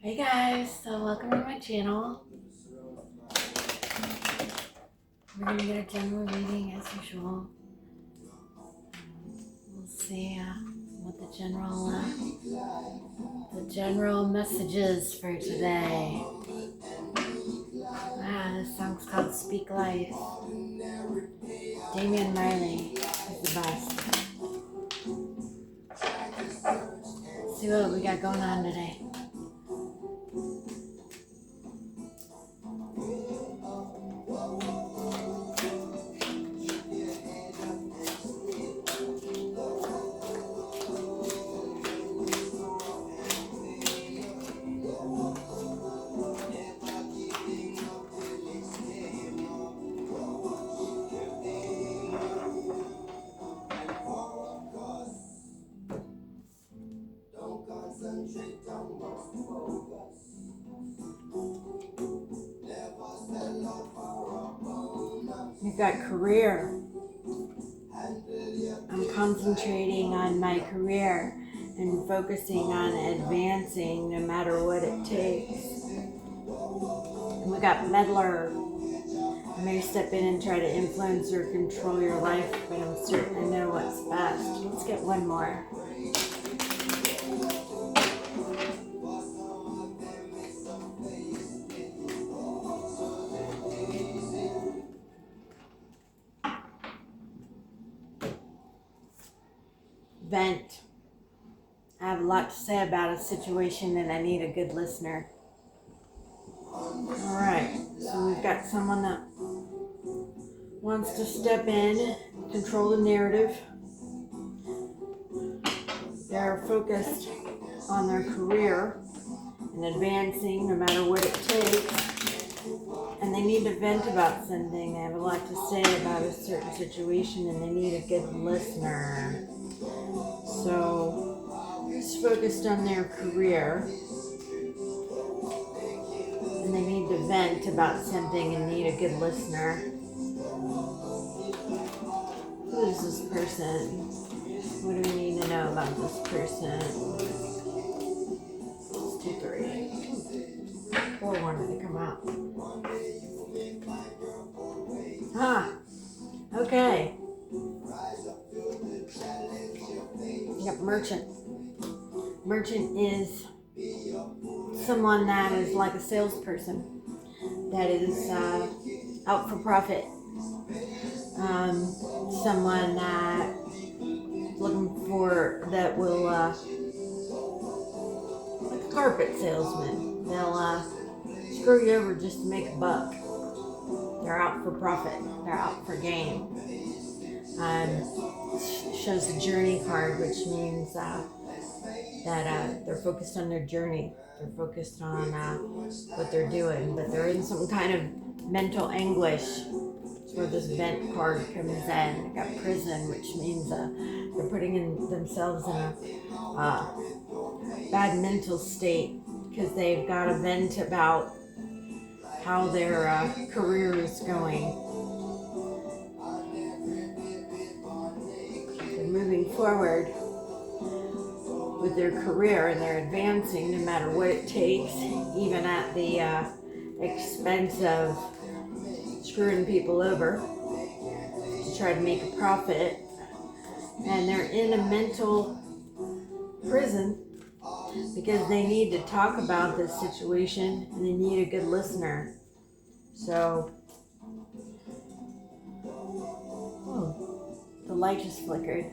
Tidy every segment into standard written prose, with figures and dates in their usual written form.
Hey guys, so welcome to my channel. We're gonna get a general reading as usual. We'll see what the general message is for today. This song's called Speak Life. Damian Marley is the best. Let's see what we got going on today. We've got career. I'm concentrating on my career and focusing on advancing no matter what it takes. And we got meddler. I may step in and try to influence or control your life, but I'm certain I know what's best. Let's get one more. Vent. I have a lot to say about a situation and I need a good listener. Alright, so we've got someone that wants to step in, control the narrative. They're focused on their career and advancing no matter what it takes. And they need to vent about something. They have a lot to say about a certain situation and they need a good listener. So, just focused on their career. And they need to vent about something and need a good listener. Who is this person? What do we need to know about this person? 2, 3. 4 wanted to come out. Okay. You got merchant. Merchant is someone that is like a salesperson that is out for profit. Someone that is looking for that will like a carpet salesman. They'll screw you over just to make a buck. They're out for profit. They're out for gain. Shows the journey card, which means that they're focused on their journey. They're focused on what they're doing, but they're in some kind of mental anguish. That's where this vent card comes in. They got prison, which means they're putting themselves in a bad mental state because they've got a vent about how their career is going. They're moving forward with their career and they're advancing no matter what it takes, even at the expense of screwing people over to try to make a profit. And they're in a mental prison because they need to talk about this situation and they need a good listener. So, the light just flickered.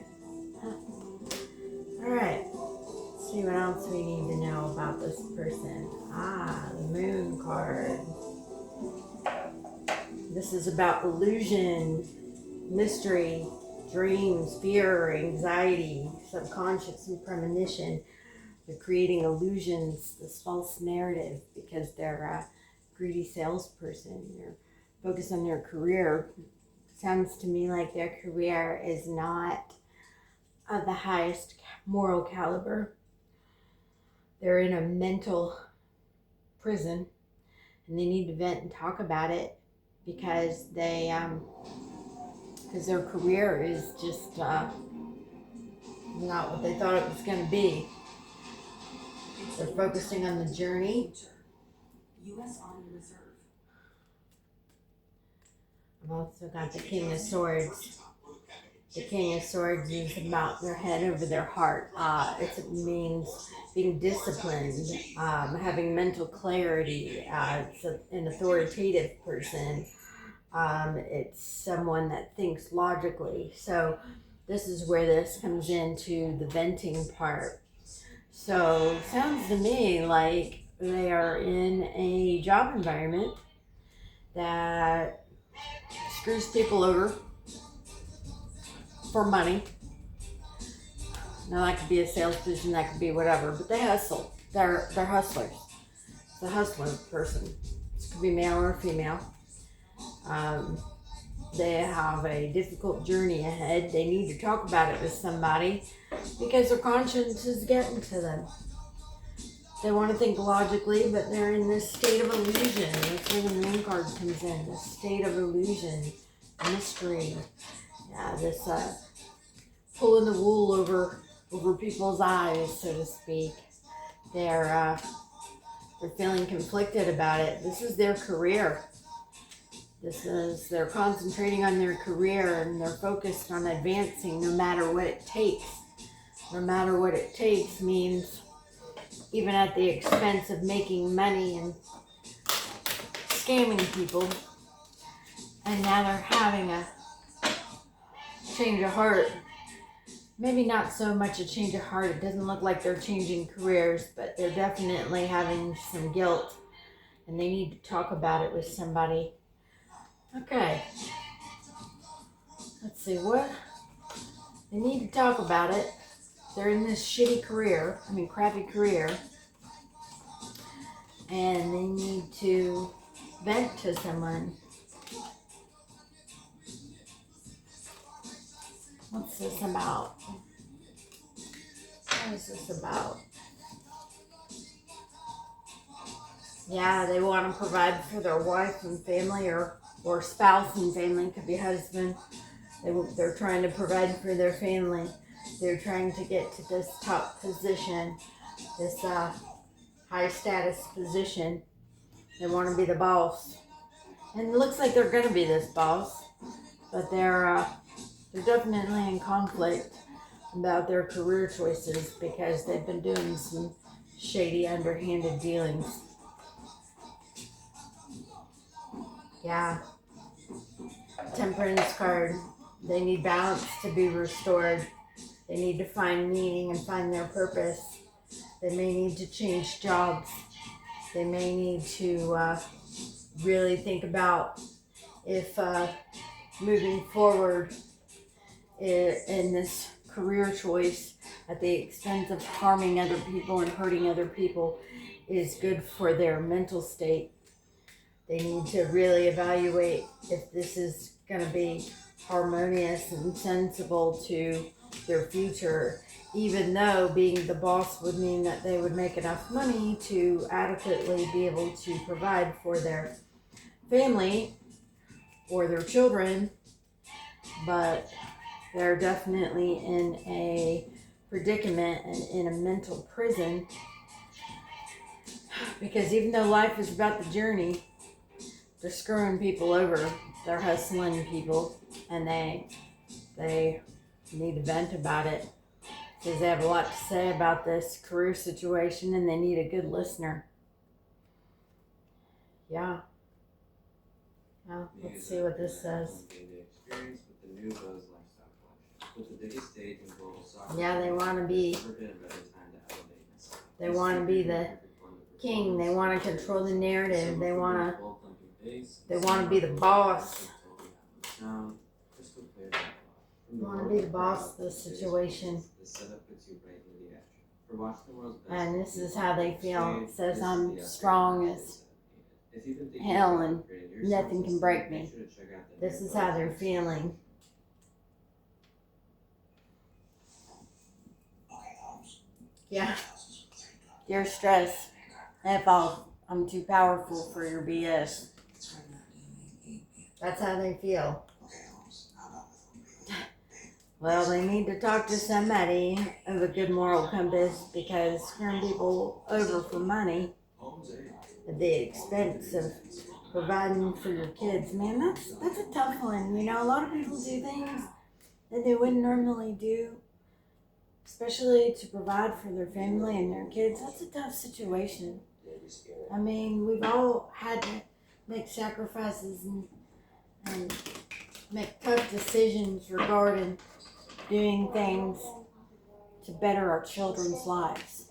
Alright, let's see what else we need to know about this person. The moon card. This is about illusion, mystery, dreams, fear, anxiety, subconscious and premonition. They're creating illusions, this false narrative, because they're a greedy salesperson. They're focused on their career. Sounds to me like their career is not of the highest moral caliber. They're in a mental prison and they need to vent and talk about it because because their career is just not what they thought it was going to be. They're focusing on the journey. I've also got the King of Swords. The King of Swords is about their head over their heart. It means being disciplined, having mental clarity. It's an authoritative person. It's someone that thinks logically. So this is where this comes into the venting part. So sounds to me like they are in a job environment that screws people over for money. Now that could be a sales position, that could be whatever, but they hustle. They're hustlers. It's a hustler person. It could be male or female. They have a difficult journey ahead. They need to talk about it with somebody because their conscience is getting to them. They want to think logically, but they're in this state of illusion. That's where the moon card comes in. This state of illusion, mystery. Yeah, this pulling the wool over people's eyes, so to speak. They're feeling conflicted about it. This is their career. They're concentrating on their career, and they're focused on advancing no matter what it takes. No matter what it takes means even at the expense of making money and scamming people. And now they're having a change of heart. Maybe not so much a change of heart. It doesn't look like they're changing careers, but they're definitely having some guilt, and they need to talk about it with somebody. Okay. Let's see what they need to talk about it. They're in this crappy career, and they need to vent to someone. What's this about? What is this about? Yeah, they want to provide for their wife and family, or spouse and family. Could be husband. They're trying to provide for their family. They're trying to get to this top position, this high status position. They want to be the boss. And it looks like they're going to be this boss, but they're definitely in conflict about their career choices because they've been doing some shady, underhanded dealings. Yeah. Temperance card. They need balance to be restored. They need to find meaning and find their purpose. They may need to change jobs. They may need to really think about if moving forward in this career choice at the expense of harming other people and hurting other people is good for their mental state. They need to really evaluate if this is going to be harmonious and sensible to their future, even though being the boss would mean that they would make enough money to adequately be able to provide for their family or their children, but they're definitely in a predicament and in a mental prison, because even though life is about the journey, they're screwing people over, they're hustling people, and they need to vent about it because they have a lot to say about this career situation, and they need a good listener. Yeah. Well, let's see what this says. Yeah, they want to be the king. They want to control the narrative. They want to be the boss. They want to be the boss of the situation. And this is how they feel. It says, I'm strong as hell and nothing can break me. This is how they're feeling. Yeah. You're stressed. F off. I'm too powerful for your BS. That's how they feel. Well, they need to talk to somebody of a good moral compass, because screwing people over for money at the expense of providing for your kids, man, that's a tough one. You know, a lot of people do things that they wouldn't normally do, especially to provide for their family and their kids. That's a tough situation. I mean, we've all had to make sacrifices and make tough decisions regarding doing things to better our children's lives.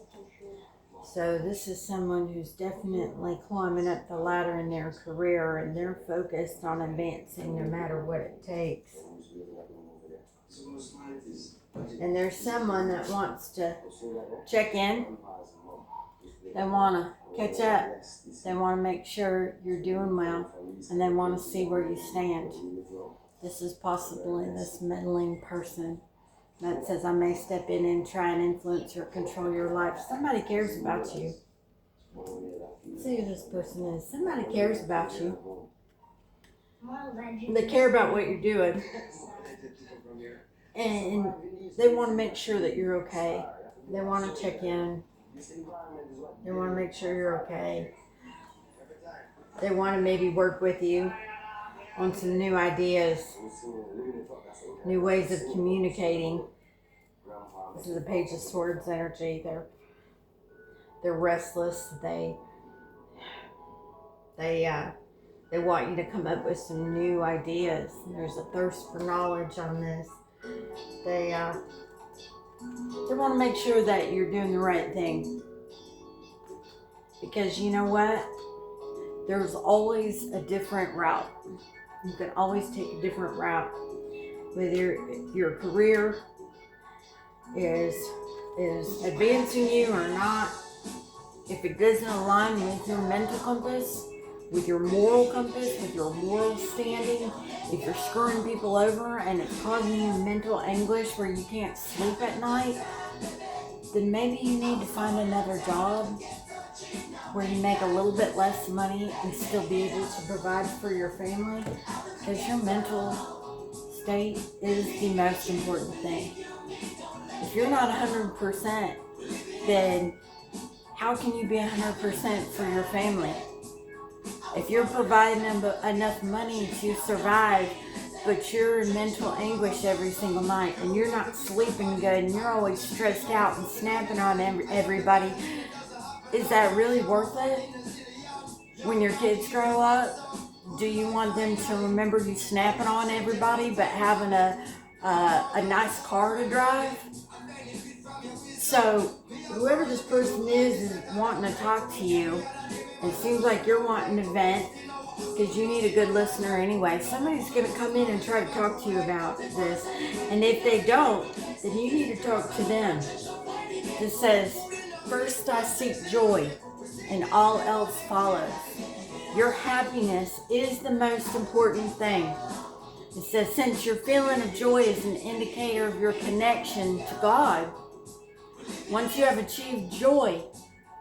So this is someone who's definitely climbing up the ladder in their career, and they're focused on advancing no matter what it takes. And there's someone that wants to check in. They want to catch up. They want to make sure you're doing well, and they want to see where you stand. This is possibly this meddling person that says, I may step in and try and influence or control your life. Somebody cares about you. See who this person is. Somebody cares about you. They care about what you're doing. And they want to make sure that you're okay. They want to check in. They want to make sure you're okay. They want to maybe work with you on some new ideas, new ways of communicating. This is a Page of Swords energy. They're restless. They want you to come up with some new ideas. There's a thirst for knowledge on this. They want to make sure that you're doing the right thing. Because you know what? There's always a different route. You can always take a different route. Whether your career is advancing you or not, if it doesn't align with your mental compass, with your moral compass, with your moral standing, if you're screwing people over and it's causing you mental anguish where you can't sleep at night, then maybe you need to find another job where you make a little bit less money and still be able to provide for your family, because your mental state is the most important thing. If you're not 100%, then how can you be 100% for your family? If you're providing them enough money to survive, but you're in mental anguish every single night and you're not sleeping good and you're always stressed out and snapping on everybody, is that really worth it? When your kids grow up, do you want them to remember you snapping on everybody but having a nice car to drive? So whoever this person is wanting to talk to you. It seems like you're wanting to vent because you need a good listener anyway. Somebody's going to come in and try to talk to you about this. And if they don't, then you need to talk to them. It says, first I seek joy and all else follows. Your happiness is the most important thing. It says, since your feeling of joy is an indicator of your connection to God, once you have achieved joy,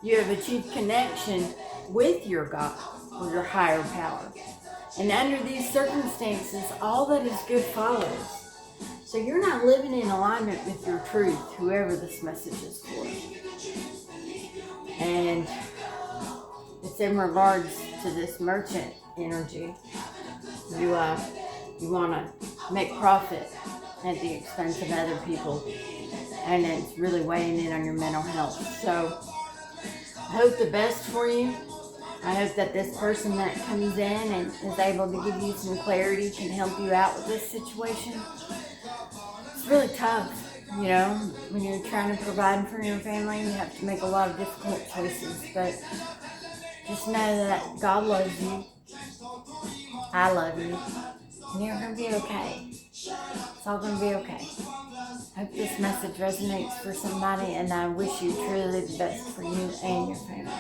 you have achieved connection with your God or your higher power. And under these circumstances, all that is good follows. So you're not living in alignment with your truth, whoever this message is for. And it's in regards to this merchant energy. You want to make profit at the expense of other people. And it's really weighing in on your mental health. So I hope the best for you. I hope that this person that comes in and is able to give you some clarity can help you out with this situation. It's really tough, you know, when you're trying to provide for your family, you have to make a lot of difficult choices, but just know that God loves you, I love you, and you're going to be okay. It's all going to be okay. I hope this message resonates for somebody, and I wish you truly the best for you and your family.